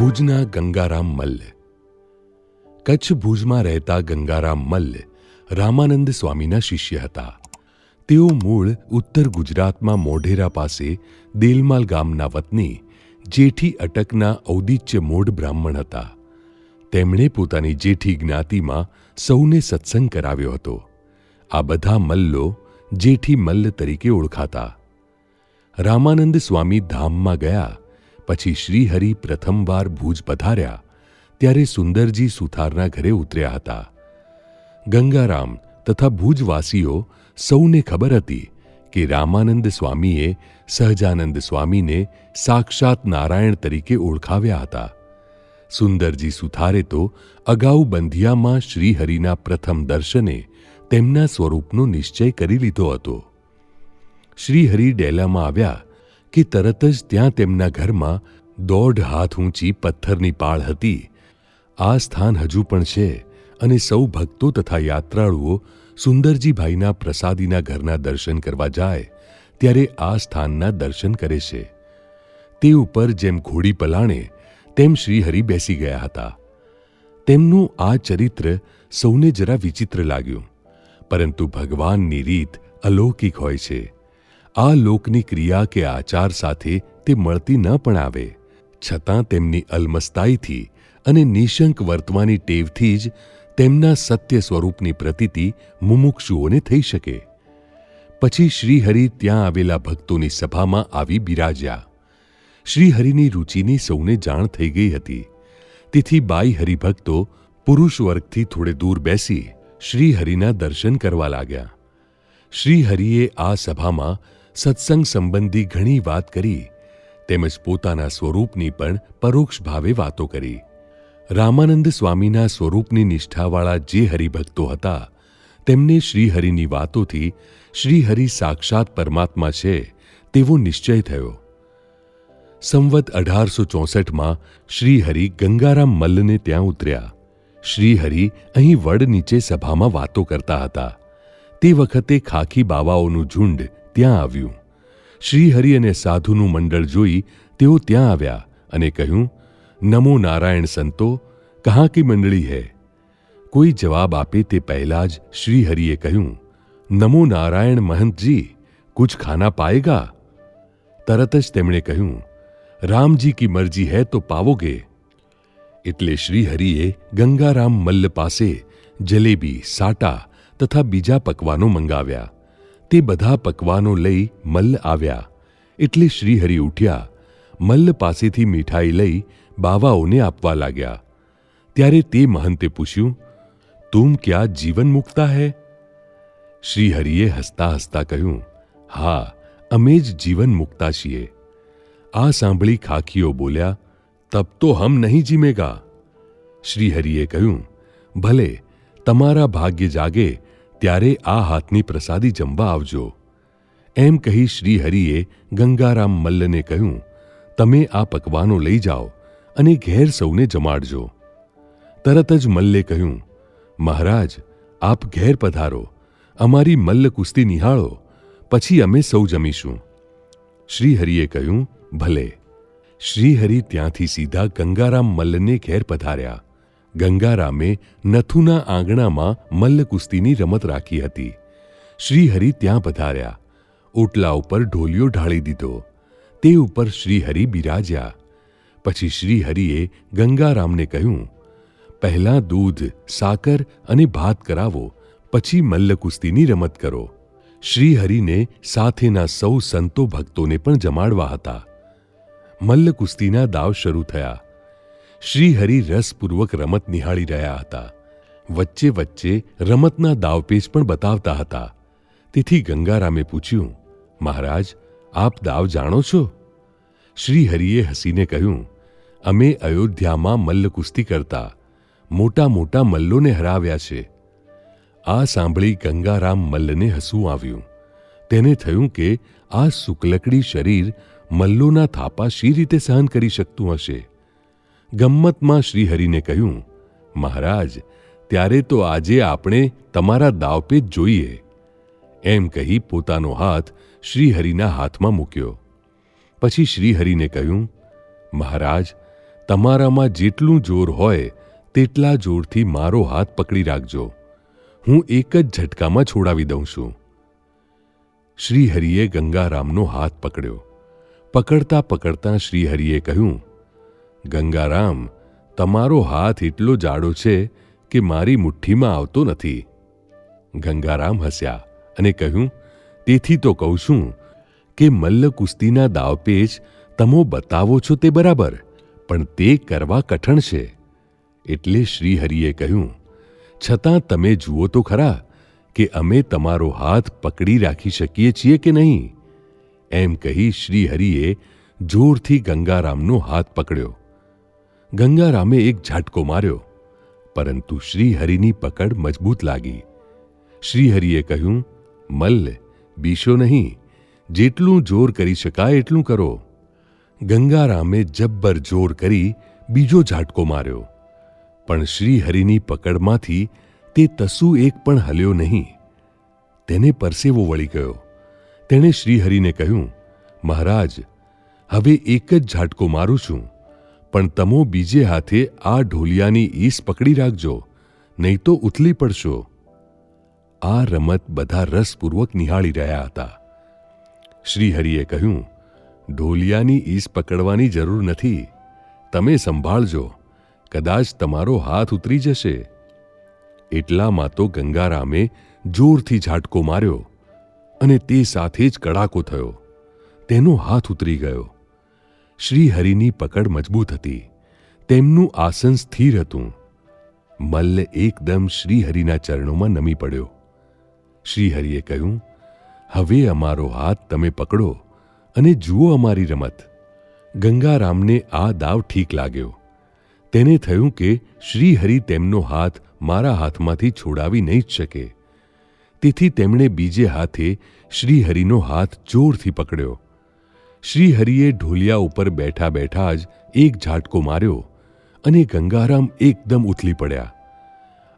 ભુજના ગંગારામ મલ્લ. કચ્છ ભુજમાં રહેતા ગંગારામ મલ્લ રામાનંદ સ્વામીના શિષ્ય હતા. તેઓ મૂળ ઉત્તર ગુજરાતમાં મોઢેરા પાસે દેલમાલ ગામના વતની જેઠી અટકના ઔદિચ્ય મોઢ બ્રાહ્મણ હતા. તેમણે પોતાની જેઠી જ્ઞાતિમાં સૌને સત્સંગ કરાવ્યો હતો. આ બધા મલ્લો જેઠી મલ્લ તરીકે ઓળખાતા. રામાનંદ સ્વામી ધામમાં ગયા પછી શ્રીહરિ પ્રથમવાર ભુજ પધાર્યા ત્યારે સુંદરજી સુથારના ઘરે ઉતર્યા હતા. ગંગારામ તથા ભુજવાસીઓ સૌને ખબર હતી કે રામાનંદ સ્વામીએ સહજાનંદ સ્વામીને સાક્ષાત નારાયણ તરીકે ઓળખાવ્યા હતા. સુંદરજી સુથારે તો અગાઉ બંધિયામાં શ્રીહરિના પ્રથમ દર્શને તેમના સ્વરૂપનો નિશ્ચય કરી લીધો હતો. શ્રીહરિ ડેલામાં આવ્યા કે તરત જ ત્યાં તેમના ઘરમાં 1.5 હાથ ઊંચી પથ્થરની પાળ હતી. આ સ્થાન હજુ પણ છે અને સૌ ભક્તો તથા યાત્રાળુઓ સુંદરજીભાઈના પ્રસાદીના ઘરના દર્શન કરવા જાય ત્યારે આ સ્થાનના દર્શન કરે છે. તે ઉપર જેમ ઘોડી પલાણે તેમ શ્રીહરિ બેસી ગયા હતા. તેમનું આ ચરિત્ર સૌને જરા વિચિત્ર લાગ્યું, પરંતુ ભગવાનની રીત અલૌકિક હોય છે. આ લોકની ક્રિયા કે આચાર સાથે તે મળતી ન પણ આવે, છતાં તેમની અલમસ્તાઈથી અને નિશંક વર્તવાની ટેવથી જ તેમના સત્ય સ્વરૂપની પ્રતીતિ મુમુક્ષુઓને થઈ શકે. પછી શ્રીહરિ ત્યાં આવેલા ભક્તોની સભામાં આવી બિરાજ્યા. શ્રીહરિની રુચિની સૌને જાણ થઈ ગઈ હતી. તેથી બાઈ હરિભક્તો પુરુષ વર્ગથી થોડે દૂર બેસી શ્રીહરિના દર્શન કરવા લાગ્યા. શ્રીહરિએ આ સભામાં સત્સંગ સંબંધી ઘણી વાત કરી તેમજ પોતાના સ્વરૂપની પણ પરોક્ષ ભાવે વાતો કરી. રામાનંદ સ્વામીના સ્વરૂપની નિષ્ઠાવાળા જે હરિભક્તો હતા તેમને શ્રીહરિની વાતોથી શ્રીહરિ સાક્ષાત પરમાત્મા છે તેવો નિશ્ચય થયો. સંવત 1864માં શ્રીહરિ ગંગારામ મલ્લને ત્યાં ઉતર્યા. શ્રીહરિ અહીં વડ નીચે સભામાં વાતો કરતા હતા. તે વખતે ખાખી બાવાઓનું ઝુંડ ત્યાં આવ્યું. શ્રીહરિ અને સાધુનું મંડળ જોઈ તેઓ ત્યાં આવ્યા અને કહ્યું, નમો નારાયણ સંતો, કહાં કી મંડળી હૈ? કોઈ જવાબ આપે તે પહેલા જ શ્રીહરિએ કહ્યું, નમો નારાયણ મહંતજી, કુછ ખાના પાએગા? તરત જ તેમણે કહ્યું, રામજી કી મરજી હૈ તો પાવોગે. એટલે શ્રીહરિએ ગંગારામ મલ્લ પાસે જલેબી, સાટા તથા બીજા પકવાનો મંગાવ્યા. તે બધા પકવાનો લઈ મલ્લ આવ્યા એટલે શ્રીહરિ ઉઠ્યા. મલ્લ પાસેથી મીઠાઈ લઈ બાવાઓને આપવા લાગ્યા. ત્યારે તે મહંતે પૂછ્યું, તુમ ક્યા જીવન મુક્તા હૈ? શ્રીહરિએ હસતા હસતા કહ્યું, હા, અમે જ જીવન મુક્તા છીએ. આ સાંભળી ખાખીઓ બોલ્યા, તબ તો હમ નહીં જીમેગા. શ્રીહરિએ કહ્યું, ભલે, તમારા ભાગ્ય જાગે ત્યારે આ હાથની પ્રસાદી જમવા આવજો. એમ કહી શ્રીહરિએ ગંગારામ મલ્લને કહ્યું, તમે આ પકવાનો લઈ જાઓ અને ઘેર સૌને જમાડજો. તરત જ મલ્લે કહ્યું, મહારાજ, આપ ઘેર પધારો, અમારી મલ્લ કુસ્તી નિહાળો, પછી અમે સૌ જમીશું. શ્રીહરિએ કહ્યું, ભલે. શ્રીહરિ ત્યાંથી સીધા ગંગારામ મલ્લને ઘેર પધાર્યા. ગંગારામે નથુના આંગણામાં મલ્લ કુસ્તીની રમત રાખી હતી. શ્રીહરિ ત્યાં પધાર્યા. ઓટલા ઉપર ઢોલિયો ઢાળી દીધો. તે ઉપર શ્રીહરિ બિરાજ્યા. પછી શ્રીહરિએ ગંગારામને કહ્યું, પહેલાં દૂધ, સાકર અને ભાત કરાવો, પછી મલ્લ કુસ્તીની રમત કરો. શ્રીહરિને સાથેના સૌ સંતો ભક્તોને પણ જમાડવા હતા. મલ્લ કુસ્તીના દાવ શરૂ થયા. શ્રીહરિ રસપૂર્વક રમત નિહાળી રહ્યા હતા. વચ્ચે વચ્ચે રમતના દાવપેચ પણ બતાવતા હતા. તેથી ગંગારામે પૂછ્યું, મહારાજ, આપ દાવ જાણો છો? શ્રીહરિએ હસીને કહ્યું, અમે અયોધ્યામાં મલ્લ કુસ્તી કરતા, મોટા મોટા મલ્લોને હરાવ્યા છે. આ સાંભળી ગંગારામ મલ્લને હસવું આવ્યું. તેને થયું કે આ શુક્લકડી શરીર મલ્લોના થાપા શી રીતે સહન કરી શકતું હશે. ગમ્મતમાં શ્રીહરિને કહ્યું, મહારાજ, ત્યારે તો આજે આપણે તમારા દાવપેચ જોઈએ. એમ કહી પોતાનો હાથ શ્રીહરિના હાથમાં મૂક્યો. પછી શ્રીહરિને કહ્યું, મહારાજ, તમારામાં જેટલું જોર હોય તેટલા જોરથી મારો હાથ પકડી રાખજો. હું એક જ ઝટકામાં છોડાવી દઉં છું. શ્રીહરિએ ગંગારામનો હાથ પકડ્યો. પકડતા પકડતા શ્રીહરિએ કહ્યું, ગંગારામ, તમારો હાથ એટલો જાડો છે કે મારી મુઠ્ઠીમાં આવતો નથી. ગંગારામ હસ્યા અને કહ્યું, તેથી તો કહું છું કે મલ્લ કુસ્તીના દાવપેચ તમો બતાવો છો તે બરાબર, પણ તે કરવા કઠણ છે. એટલે શ્રીહરિએ કહ્યું, છતાં તમે જુઓ તો ખરા કે અમે તમારો હાથ પકડી રાખી શકીએ છીએ કે નહીં. એમ કહી શ્રીહરિએ જોરથી ગંગારામનો હાથ પકડ્યો. ગંગારામે એક ઝાટકો માર્યો, પરંતુ શ્રીહરિની પકડ મજબૂત લાગી. શ્રીહરિએ કહ્યું, મલ્લ, બીશો નહીં, જેટલું જોર કરી શકાય એટલું કરો. ગંગારામે જબ્બર જોર કરી બીજો ઝાટકો માર્યો, પણ શ્રીહરિની પકડમાંથી તે તસુ એક પણ હલ્યો નહીં. તેને પરસેવો વળી ગયો. તેણે શ્રીહરિને કહ્યું, મહારાજ, હવે એક જ ઝાટકો મારું છું, પણ તમો બીજે હાથે આ ઢોલિયાની ઈસ પકડી રાખજો, નહીં તો ઉથલી પડશો. આ રમત બધા રસપૂર્વક નિહાળી રહ્યા હતા. શ્રીહરિએ કહ્યું, ઢોલિયાની ઈસ પકડવાની જરૂર નથી, તમે સંભાળજો, કદાચ તમારો હાથ ઉતરી જશે. એટલામાં તો ગંગારામે જોરથી ઝાટકો માર્યો અને તે સાથે જ કડાકો થયો. તેનો હાથ ઉતરી ગયો. શ્રીહરિની પકડ મજબૂત હતી. તેમનું આસન સ્થિર હતું. મલ્લ એકદમ શ્રીહરિના ચરણોમાં નમી પડ્યો. શ્રીહરિએ કહ્યું, હવે અમારો હાથ તમે પકડો અને જુઓ અમારી રમત. ગંગારામને આ દાવ ઠીક લાગ્યો. તેને થયું કે શ્રીહરિ તેમનો હાથ મારા હાથમાંથી છોડાવી નહીં જ શકે. તેથી તેમણે બીજે હાથે શ્રીહરિનો હાથ જોરથી પકડ્યો. શ્રીહરિએ ઢોલિયા ઉપર બેઠા બેઠા જ એક ઝાટકો માર્યો અને ગંગારામ એકદમ ઉથલી પડ્યા.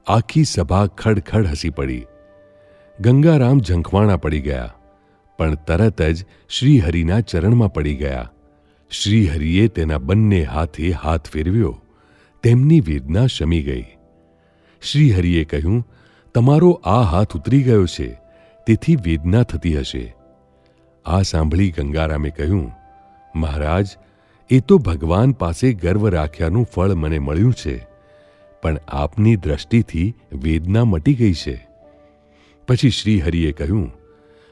આખી સભા ખડખડ હસી પડી. ગંગારામ ઝંખવાણા પડી ગયા, પણ તરત જ શ્રીહરિના ચરણમાં પડી ગયા. શ્રીહરિએ તેના બંને હાથે હાથ ફેરવ્યો. તેમની વેદના શમી ગઈ. શ્રીહરિએ કહ્યું, તમારો આ હાથ ઉતરી ગયો છે, તેથી વેદના થતી હશે. આ સાંભળી ગંગારામે કહ્યું, મહારાજ, એ તો ભગવાન પાસે ગર્વ રાખ્યાનું ફળ મને મળ્યું છે, પણ આપની દ્રષ્ટિથી વેદના મટી ગઈ છે. પછી શ્રીહરિએ કહ્યું,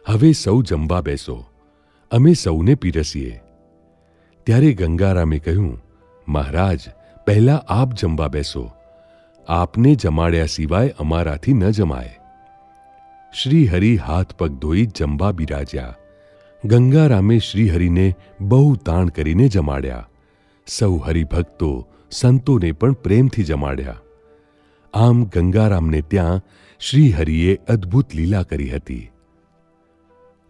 હવે સૌ જમવા બેસો, અમે સૌને પીરસીએ. ત્યારે ગંગારામે કહ્યું, મહારાજ, પહેલાં આપ જમવા બેસો, આપને જમાડ્યા સિવાય અમારાથી ન જમાય. શ્રીહરિ હાથ પગ ધોઈ જમવા બિરાજ્યા. ગંગારામે શ્રીહરિને બહુ તાણ કરીને જમાડ્યા. સૌ હરિભક્તો સંતોને પણ પ્રેમથી જમાડ્યા. આમ ગંગારામને ત્યાં શ્રીહરિએ અદ્ભુત લીલા કરી હતી.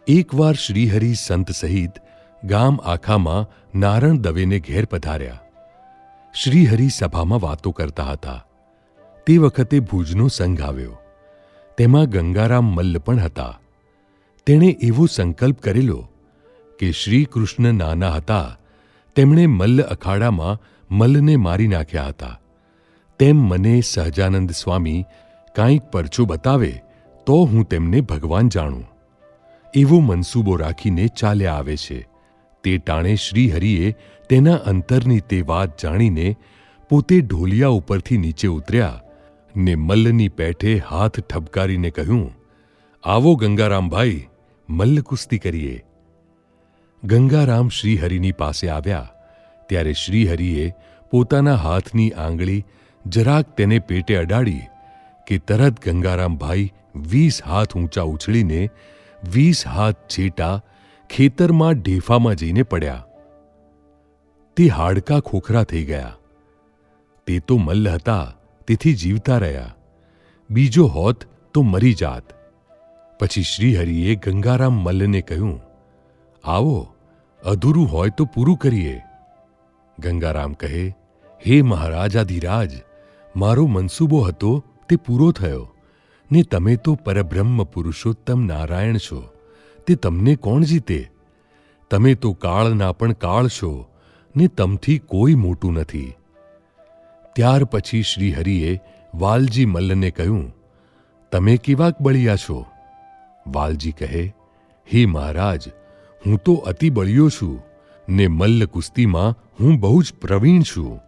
એકવાર શ્રીહરિ સંત સહિત ગામ આખામાં નારણ દવેને ઘેર પધાર્યા. શ્રીહરિ સભામાં વાતો કરતા હતા. તે વખતે ભુજનો સંઘ આવ્યો. તેમાં ગંગારામ મલ્લ પણ હતા. તેણે એવો સંકલ્પ કરેલો કે શ્રી કૃષ્ણ નાના હતા તેમણે મલ્લ અખાડામાં મલ્લને મારી નાખ્યા હતા. તેમ મને સહજાનંદ સ્વામી કાંઈક પરચો બતાવે તો હું તેમને ભગવાન જાણું, એવો મનસૂબો રાખીને ચાલ્યા આવે છે. તે ટાણે શ્રીહરિએ તેના અંતરની તે વાત જાણીને પોતે ઢોલિયા ઉપરથી નીચે ઉતર્યા ને મલ્લની પેઠે હાથ ઠપકારીને કહ્યું, આવો ગંગારામભાઈ, મલ્લ કુસ્તી કરીએ. ગંગારામ શ્રીહરિની પાસે આવ્યા ત્યારે શ્રીહરિએ પોતાના હાથની આંગળી જરાક તેને પેટે અડાડી કે તરત ગંગારામભાઈ 20 હાથ ઊંચા ઉછળીને 20 હાથ છેટા ખેતરમાં ઢેફામાં જઈને પડ્યા. તે હાડકાં ખોખરા થઈ ગયા. તે તો મલ્લ હતા તેથી જીવતા રહ્યા, બીજો હોત તો મરી જાત. પછી શ્રીહરિએ ગંગારામ મલ્લને કહ્યું, આવો, અધૂરું હોય તો પૂરું કરીએ. ગંગારામ કહે, હે મહારાજાધિરાજ, મારો મનસૂબો હતો તે પૂરો થયો ને તમે તો પરબ્રહ્મ પુરુષોત્તમ નારાયણ છો, તે તમને કોણ જીતે? તમે તો કાળના પણ કાળ છો ને તમથી કોઈ મોટું નથી. ત્યાર પછી શ્રીહરિએ વાલજી મલ્લને કહ્યું, તમે કેવાક બળિયા છો? વાલજી કહે, હે મહારાજ, હું તો અતિ બળિયો છું ને મલ્લ કુસ્તીમાં હું બહુ જ પ્રવીણ છું.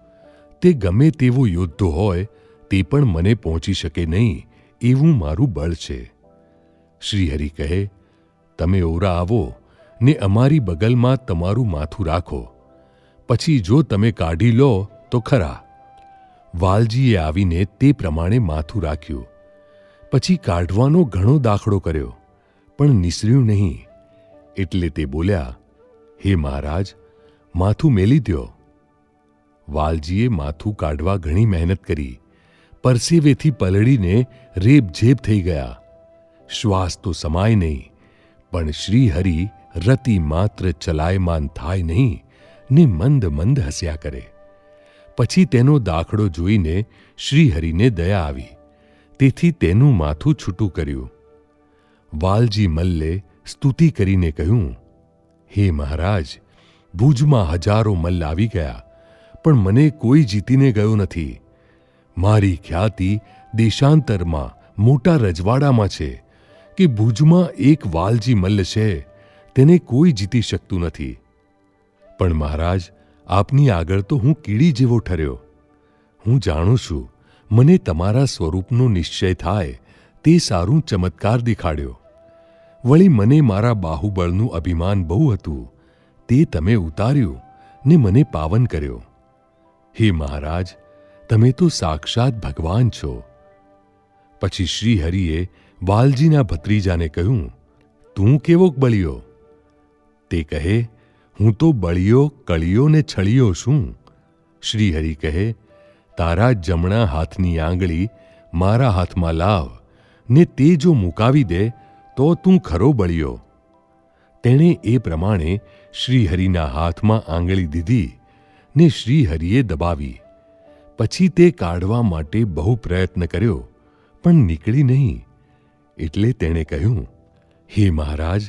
તે ગમે તેવો યોદ્ધો હોય તે પણ મને પહોંચી શકે નહીં એવું મારું બળ છે. શ્રીહરિ કહે, તમે ઓરા આવો ને અમારી બગલમાં તમારું માથું રાખો, પછી જો તમે કાઢી લો તો ખરા. વાલજીએ આવીને તે પ્રમાણે માથું રાખ્યું. પછી કાઢવાનો ઘણો દાખલો કર્યો, પણ નિસર્યું નહીં. એટલે તે બોલ્યા, હે મહારાજ, માથું મેલી દ્યો. વાલજીએ માથું કાઢવા ઘણી મહેનત કરી, પરસેવેથી પલળીને રેબઝેબ થઈ ગયા. શ્વાસ તો સમાય નહીં, પણ શ્રીહરિ રતિ માત્ર ચલાયમાન થાય નહીં ને મંદ મંદ હસ્યા કરે. પછી તેનો દાખલો જોઈને શ્રીહરિને દયા આવી, તેથી તેનું માથું છૂટું કર્યું. વાલજી મલ્લે સ્તુતિ કરીને કહ્યું, હે મહારાજ, ભુજમાં હજારો મલ્લ આવી ગયા, પણ મને કોઈ જીતીને ગયો નથી. મારી ખ્યાતિ દેશાંતરમાં મોટા રજવાડામાં છે કે ભુજમાં એક વાલજી મલ્લ છે, તેને કોઈ જીતી શકતું નથી. પણ મહારાજ, આપની આગળ તો હું કીડી જેવો ઠર્યો. હું જાણું છું, મને તમારા સ્વરૂપનો નિશ્ચય થાય તે સારું ચમત્કાર દેખાડ્યો. વળી મને મારા બાહુબળનું અભિમાન બહુ હતું, તે તમે ઉતાર્યું ને મને પાવન કર્યો. હે મહારાજ, તમે તો સાક્ષાત ભગવાન છો. પછી શ્રીહરિએ વાલજીના ભત્રીજાને કહ્યું, તું કેવોક બળિયો? તે કહે, હું તો બળિયો, કળિયો ને છળિયો છું. શ્રીહરિ કહે, તારા જમણા હાથની આંગળી મારા હાથમાં લાવ ને તે જો મુકાવી દે તો તું ખરો બળિયો. તેણે એ પ્રમાણે શ્રીહરિના હાથમાં આંગળી દીધી ને શ્રીહરિએ દબાવી. પછી તે કાઢવા માટે બહુ પ્રયત્ન કર્યો, પણ નીકળી નહીં. એટલે તેણે કહ્યું, હે મહારાજ,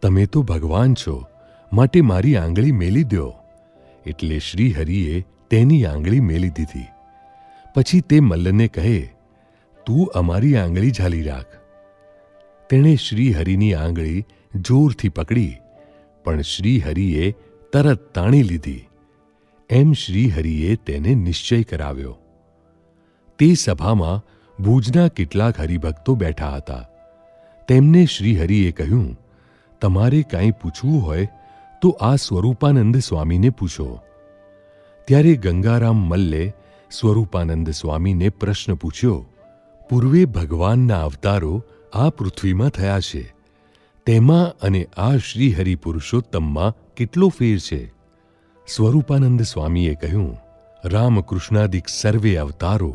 તમે તો ભગવાન છો, માટે મારી આંગળી મેલી દ્યો. એટલે શ્રીહરિએ તેની આંગળી મેલી દીધી. પછી તે મલ્લને કહે, તું અમારી આંગળી ઝાલી રાખ. તેણે શ્રીહરિની આંગળી જોરથી પકડી, પણ શ્રીહરિએ તરત તાણી લીધી. એમ શ્રીહરિએ તેને નિશ્ચય કરાવ્યો. તે સભામાં ભુજના કેટલાક હરિભક્તો બેઠા હતા. તેમને શ્રીહરિએ કહ્યું, તમારે કાંઈ પૂછવું હોય તો આ સ્વરૂપાનંદ સ્વામીને પૂછો. ત્યારે ગંગારામ મલ્લે સ્વરૂપાનંદ સ્વામીને પ્રશ્ન પૂછ્યો, પૂર્વે ભગવાનના અવતારો આ પૃથ્વીમાં થયા છે, તેમાં અને આ શ્રીહરિ પુરુષોત્તમમાં કેટલો ફેર છે? સ્વરૂપાનંદ સ્વામીએ કહ્યું, રામકૃષ્ણાદિક સર્વે અવતારો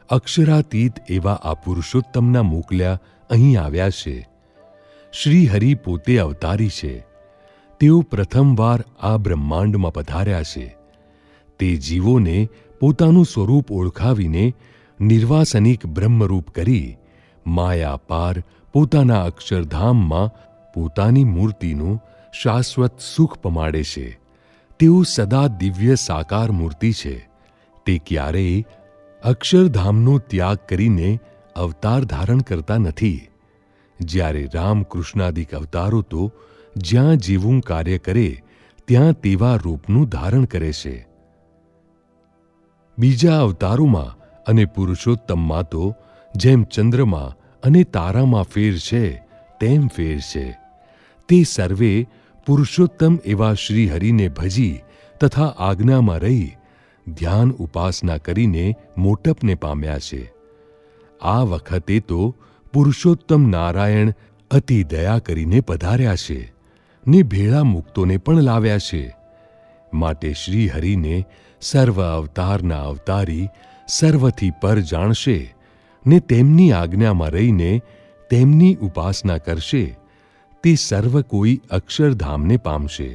અક્ષરાતીત એવા આ પુરુષોત્તમના મોકલ્યા અહીં આવ્યા છે. શ્રીહરિ પોતે અવતારી છે. તેઓ પ્રથમવાર આ બ્રહ્માંડમાં પધાર્યા છે. તે જીવોને પોતાનું સ્વરૂપ ઓળખાવીને નિર્વાસનિક બ્રહ્મરૂપ કરી માયા પાર પોતાના અક્ષરધામમાં પોતાની મૂર્તિનું શાશ્વત સુખ પમાડે છે. તેઓ સદા દિવ્ય સાકાર મૂર્તિ છે. તે ક્યારેય અક્ષરધામનો ત્યાગ કરીને અવતાર ધારણ કરતા નથી. જ્યારે રામકૃષ્ણાદિક અવતારો તો જ્યાં જેવું કાર્ય કરે ત્યાં તેવા રૂપનું ધારણ કરે છે. બીજા અવતારોમાં અને પુરુષોત્તમમાં તો જેમ ચંદ્રમાં અને તારામાં ફેર છે તેમ ફેર છે. તે સર્વે પુરુષોત્તમ એવા શ્રીહરિને ભજી તથા આજ્ઞામાં રહી ધ્યાન ઉપાસના કરીને મોટપને પામ્યા છે. આ વખતે તો પુરુષોત્તમ નારાયણ અતિ દયા કરીને પધાર્યા છે ને ભેળા મુક્તોને પણ લાવ્યા છે. માટે શ્રીહરિને સર્વ અવતારના અવતારી સર્વથી પર જાણશે ને તેમની આજ્ઞામાં રહીને તેમની ઉપાસના કરશે તે સર્વ કોઈ અક્ષરધામને પામશે.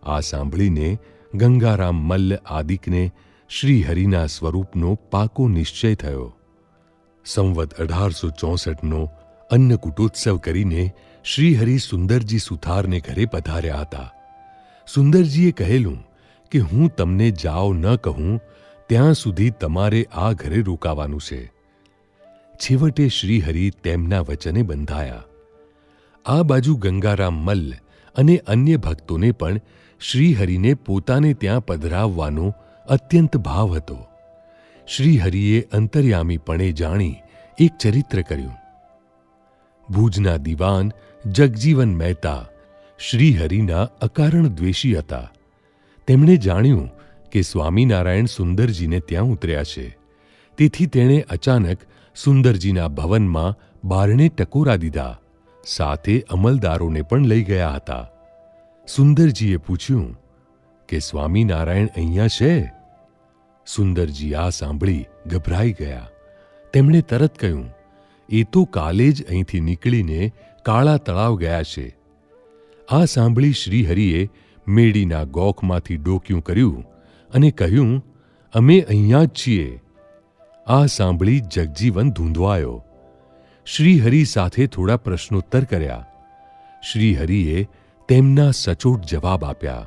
આ સાંભળીને ગંગારામ મલ્લ આદિકને શ્રીહરિના સ્વરૂપનો પાકો નિશ્ચય થયો. સંવત 1864નો અન્નકૂટોત્સવ કરીને શ્રીહરિ સુંદરજી સુથારને ઘરે પધાર્યા હતા. સુંદરજીએ કહેલું કે હું તમને જાઓ ન કહું ત્યાં સુધી તમારે આ ઘરે રોકાવાનું છે. છેવટે શ્રીહરિ તેમના વચને બંધાયા. આ બાજુ ગંગારામ મલ્લ અને અન્ય ભક્તોને પણ શ્રીહરિને પોતાને ત્યાં પધરાવવાનો અત્યંત ભાવ હતો. શ્રીહરિએ અંતર્યામીપણે જાણી એક ચરિત્ર કર્યું. ભુજના દિવાન જગજીવન મહેતા શ્રીહરિના અકારણ દ્વેષી હતા. તેમણે જાણ્યું કે સ્વામિનારાયણ સુંદરજીને ત્યાં ઉતર્યા છે. તેથી તેણે અચાનક સુંદરજીના ભવનમાં બારણે ટકોરા દીધા. સાથે અમલદારોને પણ લઈ ગયા હતા. સુંદરજીએ પૂછ્યું કે સ્વામિનારાયણ અહીંયા છે? સુંદરજી આ સાંભળી ગભરાઈ ગયા. તેમણે તરત કહ્યું, એ તો કાલે જ અહીંથી નીકળીને કાળા તળાવ ગયા છે. આ સાંભળી શ્રીહરિએ મેડીના ગોખમાંથી ડોક્યું કર્યું અને કહ્યું, અમે અહીંયા જ છીએ. આ સાંભળી જગજીવન ધૂંધવાયો. શ્રીહરિ સાથે થોડા પ્રશ્નોત્તર કર્યા. શ્રીહરિએ તેમના સચોટ જવાબ આપ્યા.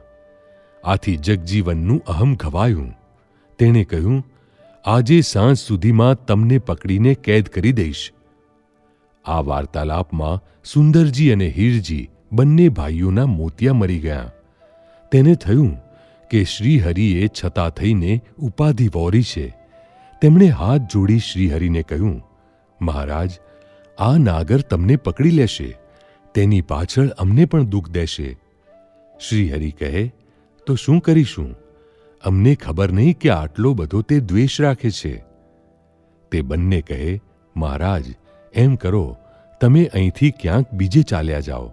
આથી જગજીવનનું અહમ ઘવાયું. તેણે કહ્યું, આજે સાંજ સુધીમાં તમને પકડીને કેદ કરી દઈશ. આ વાર્તાલાપમાં સુંદરજી અને હીરજી બંને ભાઈઓના મોતિયા મરી ગયા. તેને થયું કે શ્રીહરિએ છતાં થઈને ઉપાધિ વહોરી છે. તેમણે હાથ જોડી શ્રીહરિને કહ્યું, મહારાજ, આ નાગર તમને પકડી લેશે. તેની પાછળ અમને પણ દુઃખ દેશે. શ્રીહરિ કહે, તો શું કરીશું? અમને ખબર નહીં કે આટલો બધો તે દ્વેષ રાખે છે. તે બંને કહે, મહારાજ, એમ કરો, તમે અહીંથી ક્યાંક બીજે ચાલ્યા જાઓ.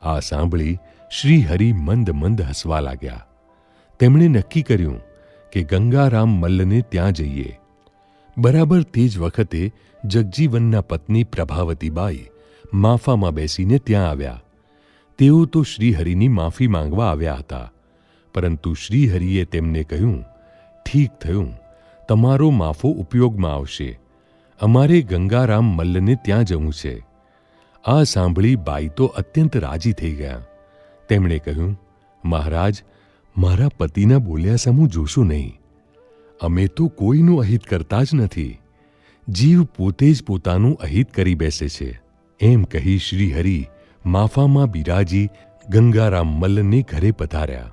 આ સાંભળી શ્રીહરિ મંદ મંદ હસવા લાગ્યા. તેમણે નક્કી કર્યું કે ગંગારામ મલ્લને ત્યાં જઈએ. બરાબર તે જ વખતે જગજીવનના પત્ની પ્રભાવતીબાઈ માફામાં બેસીને ત્યાં આવ્યા. તેઓ તો શ્રીહરિની માફી માંગવા આવ્યા હતા. પરંતુ શ્રીહરિએ તેમને કહ્યું, ઠીક થયું, તમારો માફો ઉપયોગમાં આવશે. અમારે ગંગારામ મલ્લને ત્યાં જવું છે. આ સાંભળી બાઈ તો અત્યંત રાજી થઈ ગયા. તેમણે કહ્યું, મહારાજ, મારા પતિના બોલ્યા સામું જોશો નહીં. અમે તો કોઈનું અહિત કરતા જ નથી. જીવ પોતે જ પોતાનું અહિત કરી બેસે છે. એમ કહી શ્રીહરિ માફામાં બિરાજી ગંગારામ મલ્લને ઘરે પધાર્યા.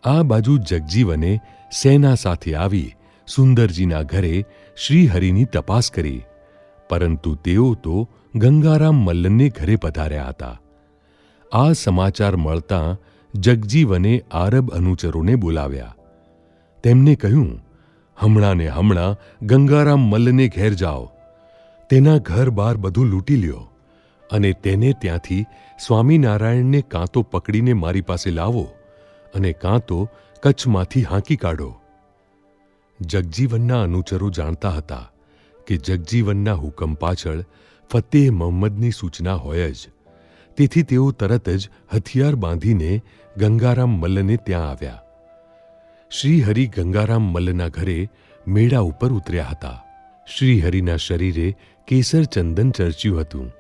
આ બાજુ જગજીવને સેના સાથે આવી સુંદરજીના ઘરે શ્રીહરિની તપાસ કરી. પરંતુ તેઓ તો ગંગારામ મલ્લને ઘરે પધાર્યા હતા. આ સમાચાર મળતાં જગજીવને આરબ અનુચરોને બોલાવ્યા. તેમને કહ્યું, હમણાં ને હમણાં ગંગારામ મલ્લને ઘેર જાઓ. તેના ઘર બાર બધું લૂંટી લ્યો અને તેને ત્યાંથી સ્વામિનારાયણને કાં તો પકડીને મારી પાસે લાવો અને કાં તો કચ્છમાંથી હાંકી કાઢો. જગજીવનના અનુચરો જાણતા હતા કે જગજીવનના હુકમ પાછળ ફતેહ મહમ્મદની સૂચના હોય જ. તેથી તેઓ તરત જ હથિયાર બાંધીને ગંગારામ મલ્લને ત્યાં આવ્યા. શ્રીહરિ ગંગારામ મલ્લના ઘરે મેળા ઉપર ઉતર્યા હતા. શ્રીહરિના શરીરે કેસર ચંદન ચર્ચ્યું હતું.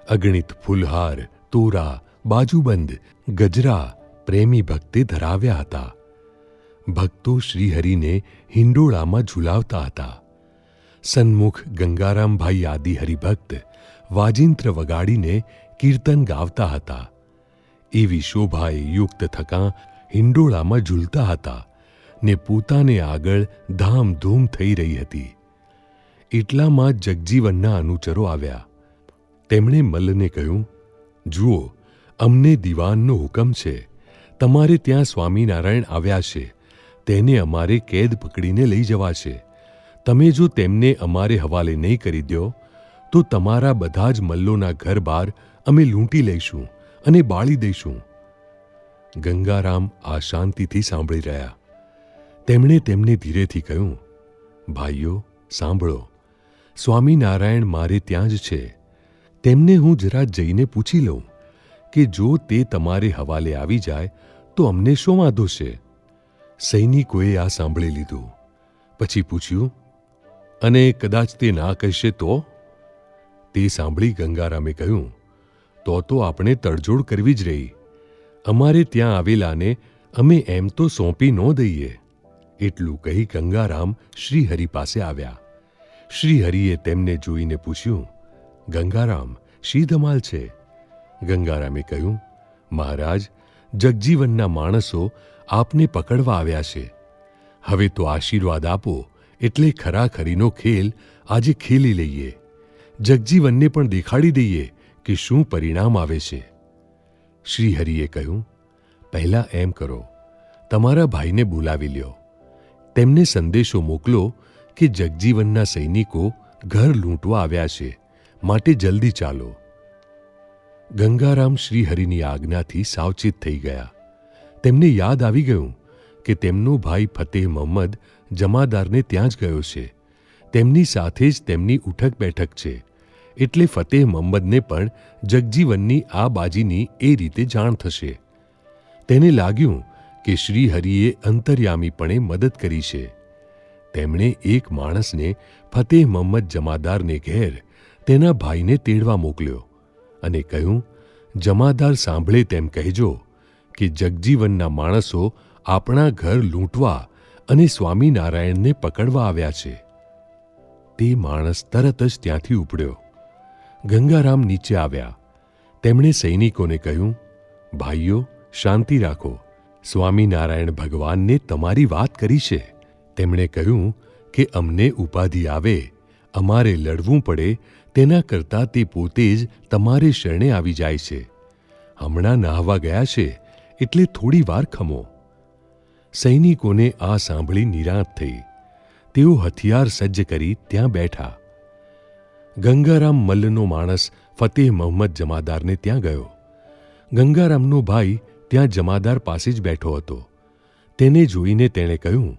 અગણિત ફૂલહાર, તોરા, બાજુબંધ, ગજરા પ્રેમી ભક્તે ધરાવ્યા હતા. ભક્તો શ્રીહરિને હિંડોળામાં ઝુલાવતા હતા. સન્મુખ ગંગારામભાઈ આદિ હરિભક્ત વાજિંત્ર વગાડીને કીર્તન ગાવતા હતા. એવી શોભાએ યુક્ત થતાં હિંડોળામાં ઝૂલતા હતા ને પોતાને આગળ ધામધૂમ થઈ રહી હતી. એટલામાં જગજીવનના અનુચરો આવ્યા. તેમણે મલ્લને કહ્યું, જુઓ, અમને દિવાનનો હુકમ છે. તમારે ત્યાં સ્વામિનારાયણ આવ્યા છે. તેને અમારે કેદ પકડીને લઈ જવા છે. તમે જો તેમને અમારે હવાલે નહીં કરી દો તો તમારા બધા જ મલ્લોના ઘર બાર અમે લૂંટી લઈશું અને બાળી દઈશું. ગંગારામ આ શાંતિથી સાંભળી રહ્યા. તેમણે તેમને ધીરેથી કહ્યું, ભાઈઓ, સાંભળો, સ્વામિનારાયણ મારે ત્યાં જ છે. તેમને હું જરા જઈને પૂછી લઉં કે જો તે તમારે હવાલે આવી જાય તો અમને શો વાંધો છે? સૈનિકોએ આ સાંભળી લીધું. પછી પૂછ્યું, અને કદાચ તે ના કહેશે તો? તે સાંભળી ગંગારામે કહ્યું, તો આપણે તડજોડ કરવી જ રહી. અમારે ત્યાં આવેલાને અમે એમ તો સોંપી ન દઈએ. એટલું કહી ગંગારામ શ્રીહરિ પાસે આવ્યા. શ્રીહરિએ તેમને જોઈને પૂછ્યું, ગંગારામ, શી ધમાલ છે? ગંગારામે કહ્યું, મહારાજ, જગજીવનના માણસો આપને પકડવા આવ્યા છે. હવે તો આશીર્વાદ આપો એટલે ખરાખરીનો ખેલ આજે ખેલી લઈએ. જગજીવનને પણ દેખાડી દઈએ કે શું પરિણામ આવે છે. શ્રીહરિએ કહ્યું, પહેલાં એમ કરો, તમારા ભાઈને બોલાવી લ્યો. તેમને સંદેશો મોકલો કે જગજીવનના સૈનિકો ઘર લૂંટવા આવ્યા છે, માટે જલ્દી ચાલો. ગંગારામ શ્રીહરિની આજ્ઞાથી સાવચેત થઈ ગયા. તેમને યાદ આવી ગયું કે તેમનો ભાઈ ફતેહ મહમ્મદ જમાદારને ત્યાં જ ગયો છે. તેમની સાથે જ તેમની ઉઠક બેઠક છે. એટલે ફતેહ મહમ્મદને પણ જગજીવનની આ બાજીની એ રીતે જાણ થશે. તેને લાગ્યું કે શ્રીહરિએ અંતર્યામીપણે મદદ કરી છે. તેમણે એક માણસને ફતેહ મહમ્મદ જમાદારને ઘેર તેના ભાઈને તેડવા મોકલ્યો અને કહ્યું, જમાદાર સાંભળે તેમ કહેજો કે જગજીવનના માણસો આપણા ઘર લૂંટવા અને સ્વામિનારાયણને પકડવા આવ્યા છે. તે માણસ તરત જ ત્યાંથી ઉપડ્યો. ગંગારામ નીચે આવ્યા. તેમણે સૈનિકોને કહ્યું, ભાઈઓ, શાંતિ રાખો. સ્વામિનારાયણ ભગવાનને તમારી વાત કરી છે. તેમણે કહ્યું કે અમને ઉપાધિ આવે, અમારે લડવું પડે, તેના કરતાં તે પોતે જ તમારે શરણે આવી જાય છે. હમણાં નાહવા ગયા છે, એટલે થોડી વાર ખમો. સૈનિકોને આ સાંભળી નિરાંત થઈ. તેઓ હથિયાર સજ્જ કરી ત્યાં બેઠા. ગંગારામ મલ્લનો માણસ ફતેહ મહમ્મદ જમાદારને ત્યાં ગયો. ગંગારામનો ભાઈ ત્યાં જમાદાર પાસે જ બેઠો હતો. તેને જોઈને તેણે કહ્યું,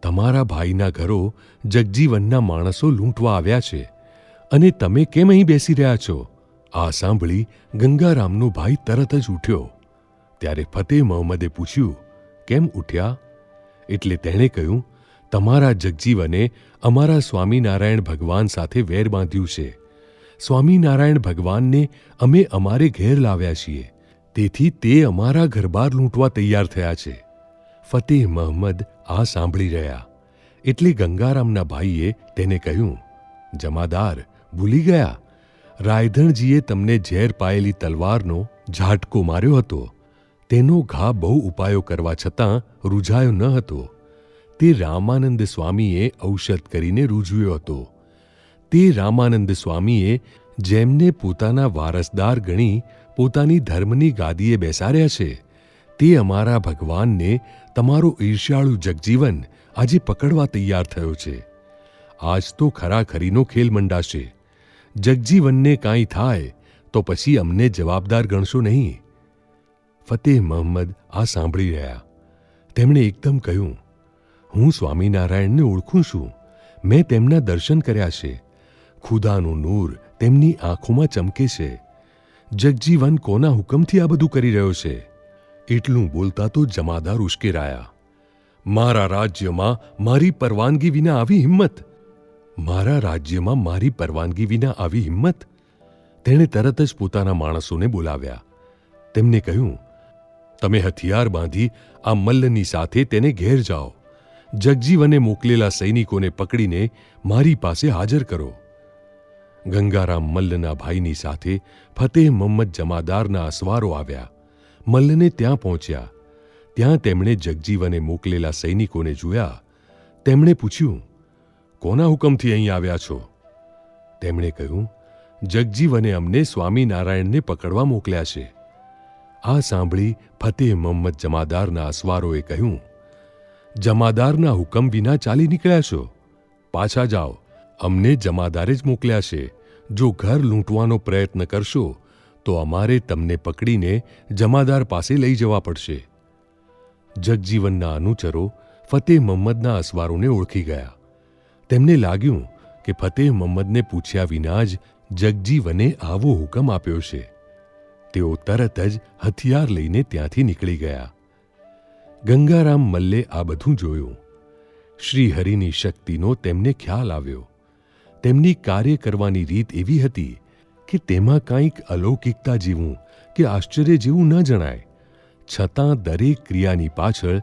તમારા ભાઈના ઘરો જગજીવનના માણસો લૂંટવા આવ્યા છે અને તમે કેમ અહીં બેસી રહ્યા છો? આ સાંભળી ગંગારામનો ભાઈ તરત જ ઉઠ્યો. ત્યારે ફતેહ મહમ્મદે પૂછ્યું, કેમ ઉઠ્યા? એટલે તેણે કહ્યું, તમારા જગજીવને અમારા સ્વામિનારાયણ ભગવાન સાથે વેર બાંધ્યું છે. સ્વામિનારાયણ ભગવાનને અમે અમારે ઘેર લાવ્યા છીએ, તેથી તે અમારા ઘરબાર લૂંટવા તૈયાર થયા છે. ફતેહ મહમ્મદ આ સાંભળી રહ્યા એટલે ગંગારામના ભાઈએ તેને કહ્યું, જમાદાર, ભૂલી ગયા, રાયધણજીએ તમને ઝેર પાયેલી તલવારનો ઝાટકો માર્યો હતો. તેનો ઘા બહુ ઉપાયો કરવા છતાં રૂઝાયો ન હતો. તે રામાનંદ સ્વામીએ ઔષધ કરીને રૂઝવ્યો હતો. તે રામાનંદ સ્વામીએ જેમને પોતાના વારસદાર ગણી પોતાની ધર્મની ગાદીએ બેસાડ્યા છે, તે અમારા ભગવાનને તમારો ઈર્ષ્યાળુ જગજીવન આજે પકડવા તૈયાર થયો છે. આજ તો ખરાખરીનો ખેલ મંડાશે. જગજીવનને કાંઈ થાય તો પછી અમને જવાબદાર ગણશો નહીં. ફતેહ મહમ્મદ આ સાંભળી રહ્યા. તેમણે એકદમ કહ્યું, હું સ્વામિનારાયણને ઓળખું છું. મેં તેમના દર્શન કર્યા છે. ખુદાનું નૂર તેમની આંખોમાં ચમકે છે. જગજીવન કોના હુકમથી આ બધું કરી રહ્યો છે? એટલું બોલતા તો જમાદાર ઉશ્કેરાયા. મારા રાજ્યમાં મારી પરવાનગી વિના આવી હિંમત! મારા રાજ્યમાં મારી પરવાનગી વિના આવી હિંમત! તેણે તરત જ પોતાના માણસોને બોલાવ્યા. તેમને કહ્યું, તમે હથિયાર બાંધી આ મલ્લની સાથે તેને ઘેર જાઓ. જગજીવને મોકલેલા સૈનિકોને પકડીને મારી પાસે હાજર કરો. ગંગારામ મલ્લના ભાઈની સાથે ફતેહ મહમ્મદ જમાદારના અસવારો આવ્યા. મલ્લને ત્યાં પહોંચ્યા. ત્યાં તેમણે જગજીવને મોકલેલા સૈનિકોને જોયા. તેમણે પૂછ્યું, કોના હુકમથી અહીં આવ્યા છો? તેમણે કહ્યું, જગજીવને અમને સ્વામિનારાયણને પકડવા મોકલ્યા છે. આ સાંભળી ફતેહ મહમ્મદ જમાદારના અસવારોએ કહ્યું, જમાદારના હુકમ વિના ચાલી નીકળ્યા છો? પાછા જાઓ. અમને જમાદારે જ મોકલ્યા છે. જો ઘર લૂંટવાનો પ્રયત્ન કરશો તો અમારે તમને પકડીને જમાદાર પાસે લઈ જવા પડશે. જગજીવનના અનુચરો ફતેહ મહમ્મદના અસવારોને ઓળખી ગયા. તેમને લાગ્યું કે ફતેહ મહમ્મદને પૂછ્યા વિના જ જગજીવને આવો હુકમ આપ્યો છે. તેઓ તરત જ હથિયાર લઈને ત્યાંથી નીકળી ગયા. ગંગારામ મલ્લે આ બધું જોયું. શ્રીહરિની શક્તિનો તેમને ખ્યાલ આવ્યો. તેમની કાર્ય કરવાની રીત એવી હતી કે તેમાં કંઈક અલૌકિકતા જેવું કે આશ્ચર્ય જેવું ન જણાય. છતાં દરેક ક્રિયાની પાછળ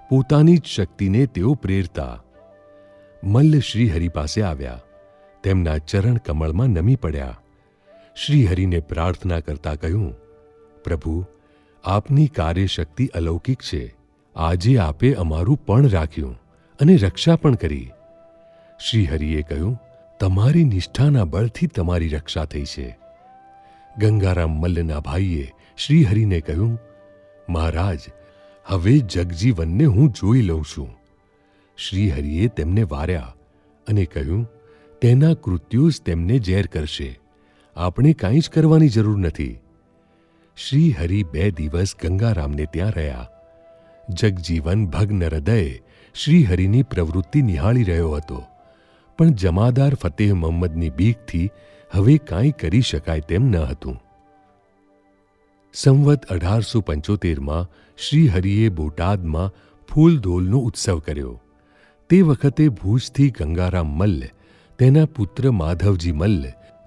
પોતાની જ શક્તિને તેઓ પ્રેરતા. મલ્લ શ્રીહરિ પાસે આવ્યા, તેમના ચરણ કમળમાં નમી પડ્યા. શ્રીહરિને પ્રાર્થના કરતા કહ્યું, પ્રભુ, આપની કાર્યશક્તિ અલૌકિક છે. આજે આપે અમારું પણ રાખ્યું અને રક્ષા પણ કરી. શ્રીહરિએ કહ્યું, તમારી નિષ્ઠાના બળથી તમારી રક્ષા થઈ છે. ગંગારામ મલ્લના ભાઈએ શ્રીહરિને કહ્યું, મહારાજ, હવે જગજીવનને હું જોઈ લઉં છું. શ્રીહરિએ તેમને વાર્યા અને કહ્યું, તેના કૃત્યો જ તેમને ઝેર કરશે. આપણે કાંઈ જ કરવાની જરૂર નથી. શ્રીહરિ 2 દિવસ ગંગારામને ત્યાં રહ્યા. જગજીવન ભગ્ન હૃદયે શ્રીહરિની પ્રવૃત્તિ નિહાળી રહ્યો હતો, પણ જમાદાર ફતેહ મહમ્મદની બીકથી હવે કાંઈ કરી શકાય તેમ ન હતું. સંવત 1875માં શ્રીહરિએ બોટાદમાં ફૂલદોલનો ઉત્સવ કર્યો. તે વખતે ભુજથી ગંગારામ મલ્લ, તેના પુત્ર માધવજી મલ્લ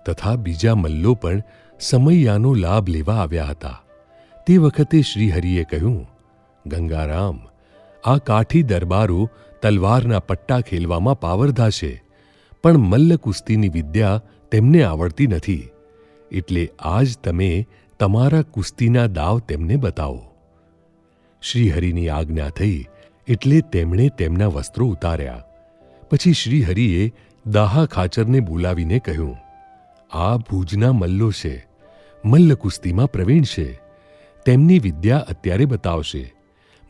તથા બીજા મલ્લો પણ સમૈયાનો લાભ લેવા આવ્યા હતા. તે વખતે શ્રીહરિએ કહ્યું, ગંગારામ, આ કાઠી દરબારો તલવારના પટ્ટા ખેલવામાં પાવરધા છે, પણ મલ્લ કુસ્તીની વિદ્યા તેમને આવડતી નથી. એટલે આજ તમે તમારા કુસ્તીના દાવ તેમને બતાવો. શ્રીહરિની આજ્ઞા થઈ એટલે તેમણે તેમના વસ્ત્રો ઉતાર્યા. પછી શ્રીહરિએ દાહા ખાચરને બોલાવીને કહ્યું, આ ભુજના મલ્લો છે, મલ્લ કુસ્તીમાં પ્રવીણ છે. તેમની વિદ્યા અત્યારે બતાવશે,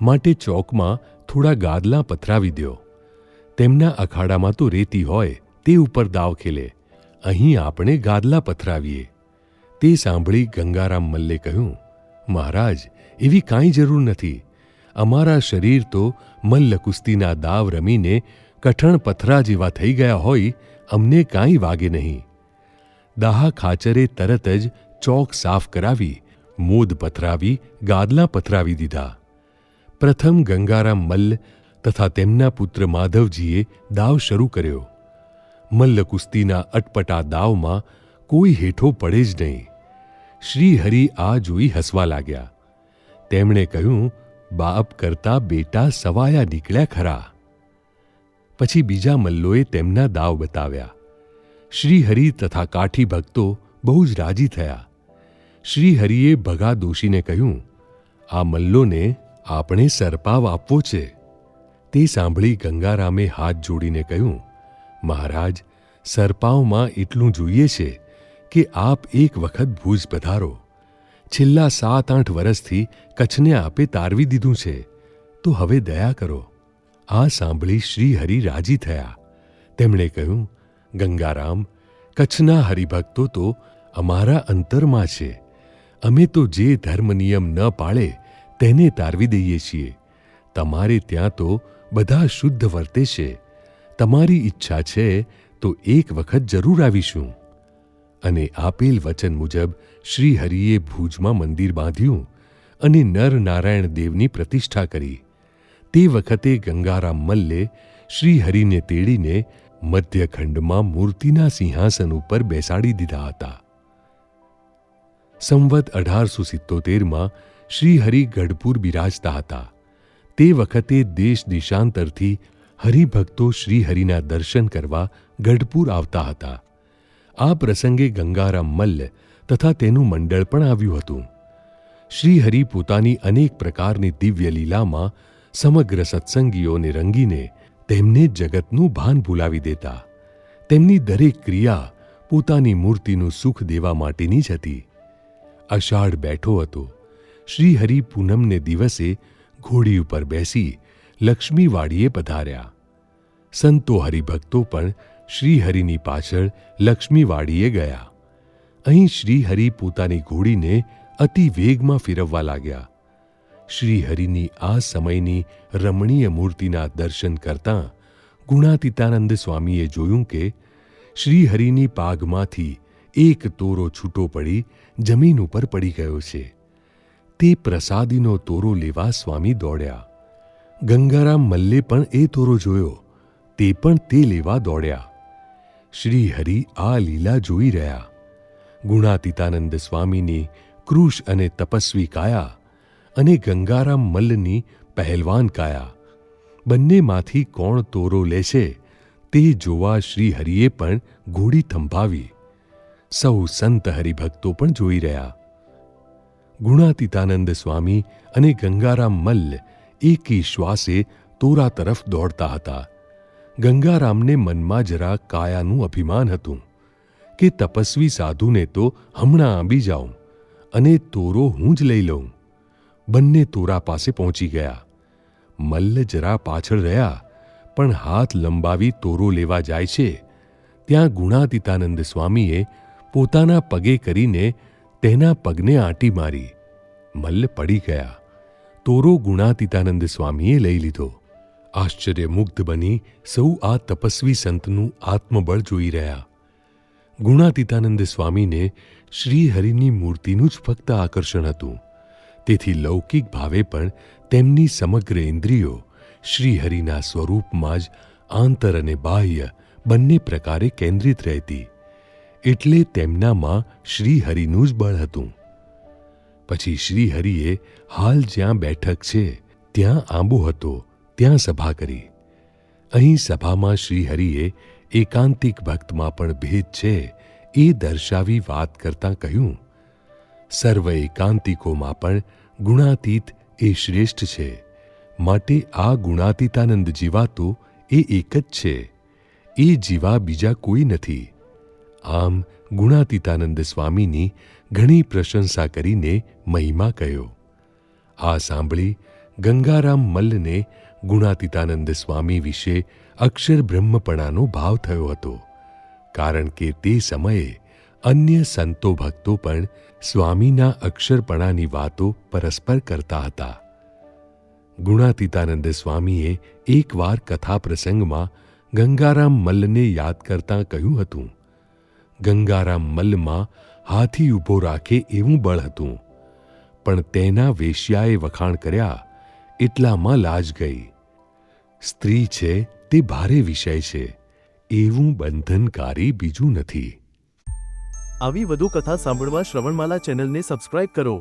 માટે ચોકમાં થોડા ગાદલાં પથરાવી દ્યો. તેમના અખાડામાં તો રેતી હોય તે ઉપર દાવ ખેલે, અહીં આપણે ગાદલા પથરાવીએ. તે સાંભળી ગંગારામ મલ્લે કહ્યું, મહારાજ, એવી કાંઈ જરૂર નથી. અમારા શરીર તો મલ્લ કુસ્તીના દાવ રમીને કઠણ પથરા જેવા થઈ ગયા હોય, અમને કાંઈ વાગે નહીં. દાહા ખાચરે તરત જ ચોક સાફ કરાવી, મોદ પથરાવી, ગાદલાં પથરાવી દીધા. પ્રથમ ગંગારામ મલ્લ તથા તેમના પુત્ર માધવજીએ દાવ શરૂ કર્યો. મલ્લ કુસ્તીના અટપટા દાવમાં કોઈ હેઠો પડે જ નહીં. શ્રીહરિ આ જોઈ હસવા લાગ્યા. તેમણે કહ્યું, બાપ કરતા બેટા સવાયા નીકળ્યા ખરા. પછી બીજા મલ્લોએ તેમના દાવ બતાવ્યા. શ્રીહરિ તથા કાઠી ભક્તો બહુ જ રાજી થયા. શ્રીહરિએ ભગા દોશીને કહ્યું, આ મલ્લોને આપણે સરપાવ આપવો છે. તે સાંભળી ગંગારામે હાથ જોડીને કહ્યું, મહારાજ, સરપાવમાં એટલું જોઈએ છે કે આપ એક વખત ભુજ પધારો. છેલ્લા 7-8 વર્ષથી કચ્છને આપે તારવી દીધું છે, તો હવે દયા કરો. આ સાંભળી શ્રીહરિ રાજી થયા. તેમણે કહ્યું, ગંગારામ, કચ્છના હરિભક્તો તો અમારા અંતરમાં છે. અમે તો જે ધર્મ નિયમ ન પાળે તેને તારવી દઈએ છીએ. તમારે ત્યાં તો બધા શુદ્ધ વર્તે છે. તમારી ઈચ્છા છે તો એક વખત જરૂર આવીશું. અને આપેલ વચન મુજબ શ્રીહરિએ ભુજમાં મંદિર બાંધ્યું અને નરનારાયણ દેવની પ્રતિષ્ઠા કરી. તે વખતે ગંગારામ મલ્લે શ્રીહરિને તેડીને મધ્યખંડમાં મૂર્તિના સિંહાસન ઉપર બેસાડી દીધા હતા. સંવત 1877માં શ્રીહરિ ગઢપુર બિરાજતા હતા. તે વખતે દેશ દેશાંતરથી હરિભક્તો શ્રીહરિના દર્શન કરવા ગઢપુર આવતા હતા. આ પ્રસંગે ગંગારામ મલ્લ તથા તેનું મંડળ પણ આવ્યું હતું. શ્રીહરિ પોતાની અનેક પ્રકારની દિવ્ય લીલામાં સમગ્ર સત્સંગીઓને રંગીને તેમને જગતનું ભાન ભૂલાવી દેતા. તેમની દરેક ક્રિયા પોતાની મૂર્તિનું સુખ દેવા માટેની જ હતી. અષાઢ બેઠો હતો. શ્રીહરિ પૂનમને દિવસે ઘોડી ઉપર બેસી લક્ષ્મીવાડીએ પધાર્યા. સંતો હરિભક્તો પણ શ્રીહરિની પાછળ લક્ષ્મીવાડીએ ગયા. અહીં શ્રીહરિ પોતાની ઘોડીને અતિ વેગમાં ફેરવવા લાગ્યા. શ્રીહરિની આ સમયની રમણીય મૂર્તિના દર્શન કરતાં ગુણાતીતાનંદ સ્વામીએ જોયું કે શ્રીહરિની પાઘમાંથી એક તોરો છૂટો પડી જમીન ઉપર પડી ગયો છે. તે પ્રસાદીનો તોરો લેવા સ્વામી દોડ્યા. ગંગારામ મલ્લે પણ એ તોરો જોયો. તે પણ તે લેવા દોડ્યા. શ્રીહરિ આ લીલા જોઈ રહ્યા. ગુણાતીતાનંદ સ્વામીની કૃશ અને તપસ્વી કાયા અને ગંગારામ મલ્લની પહેલવાન કાયા બંનેમાંથી કોણ તોરો લેશે તે જોવા શ્રીહરિએ પણ ઘોડી થંભાવી. સૌ સંત હરિભક્તો પણ જોઈ રહ્યા. ગુણાતીતાનંદ સ્વામી અને ગંગારામ મલ્લ એકી શ્વાસે તોરા તરફ દોડતા હતા. ગંગારામને મનમાં જરા કાયાનું અભિમાન હતું કે તપસ્વી સાધુને તો હમણાં આંબી જાઉં અને તોરો હું જ લઈ લઉં. બંને તોરા પાસે પહોંચી ગયા. મલ્લ જરા પાછળ રહ્યા, પણ હાથ લંબાવી તોરો લેવા જાય છે ત્યાં ગુણાતીતાનંદ સ્વામીએ પોતાના પગે કરીને તેના પગને આંટી મારી. મલ્લ પડી ગયા. તોરો ગુણાતીતાનંદ સ્વામીએ લઈ લીધો. આશ્ચર્યમુગ્ધ બની સૌ આ તપસ્વી સંતનું આત્મબળ જોઈ રહ્યા. ગુણાતીતાનંદ સ્વામીને શ્રીહરિની મૂર્તિનું જ ફક્ત આકર્ષણ હતું. તેથી લૌકિક ભાવે પણ તેમની સમગ્ર ઇન્દ્રિયો શ્રીહરિના સ્વરૂપમાં જ આંતર અને બાહ્ય બંને પ્રકારે કેન્દ્રિત રહેતી. એટલે તેમનામાં શ્રીહરિનું જ બળ હતું. પછી શ્રીહરિએ હાલ જ્યાં બેઠક છે ત્યાં આંબો હતો ત્યાં સભા કરી. અહીં સભામાં શ્રીહરિએ એકાંતિક ભક્તમાં પણ ભેદ છે એ દર્શાવી વાત કરતાં કહ્યું, સર્વ એકાંતિકોમાં પણ ગુણાતીત એ શ્રેષ્ઠ છે. માટે આ ગુણાતીતાનંદ જીવા તો એ એક જ છે. એ જીવા બીજા કોઈ નથી. આમ ગુણાતીતાનંદ સ્વામીની ઘણી પ્રશંસા કરીને મહિમા કહ્યો. આ સાંભળી ગંગારામ મલ્લને ગુણાતીતાનંદ સ્વામી વિશે અક્ષર બ્રહ્મપણાનો ભાવ થયો હતો. કારણ કે તે સમયે અન્ય સંતો ભક્તો પણ સ્વામીના અક્ષરપણાની વાતો પરસ્પર કરતા હતા. ગુણાતીતાનંદ સ્વામીએ એકવાર કથા પ્રસંગમાં ગંગારામ મલ્લને યાદ કરતાં કહ્યું હતું, ગંગારામ મલ્લમાં હાથી ઊભો રાખે એવું બળ હતું, પણ તેના વેશ્યાએ વખાણ કર્યા એટલામાં લાજ ગઈ. સ્ત્રી છે તે ભારે વિષય છે, એવું બંધનકારી બીજું નથી. આવી વધુ કથા સાંભળવા શ્રવણમાલા ચેનલને સબસ્ક્રાઇબ કરો.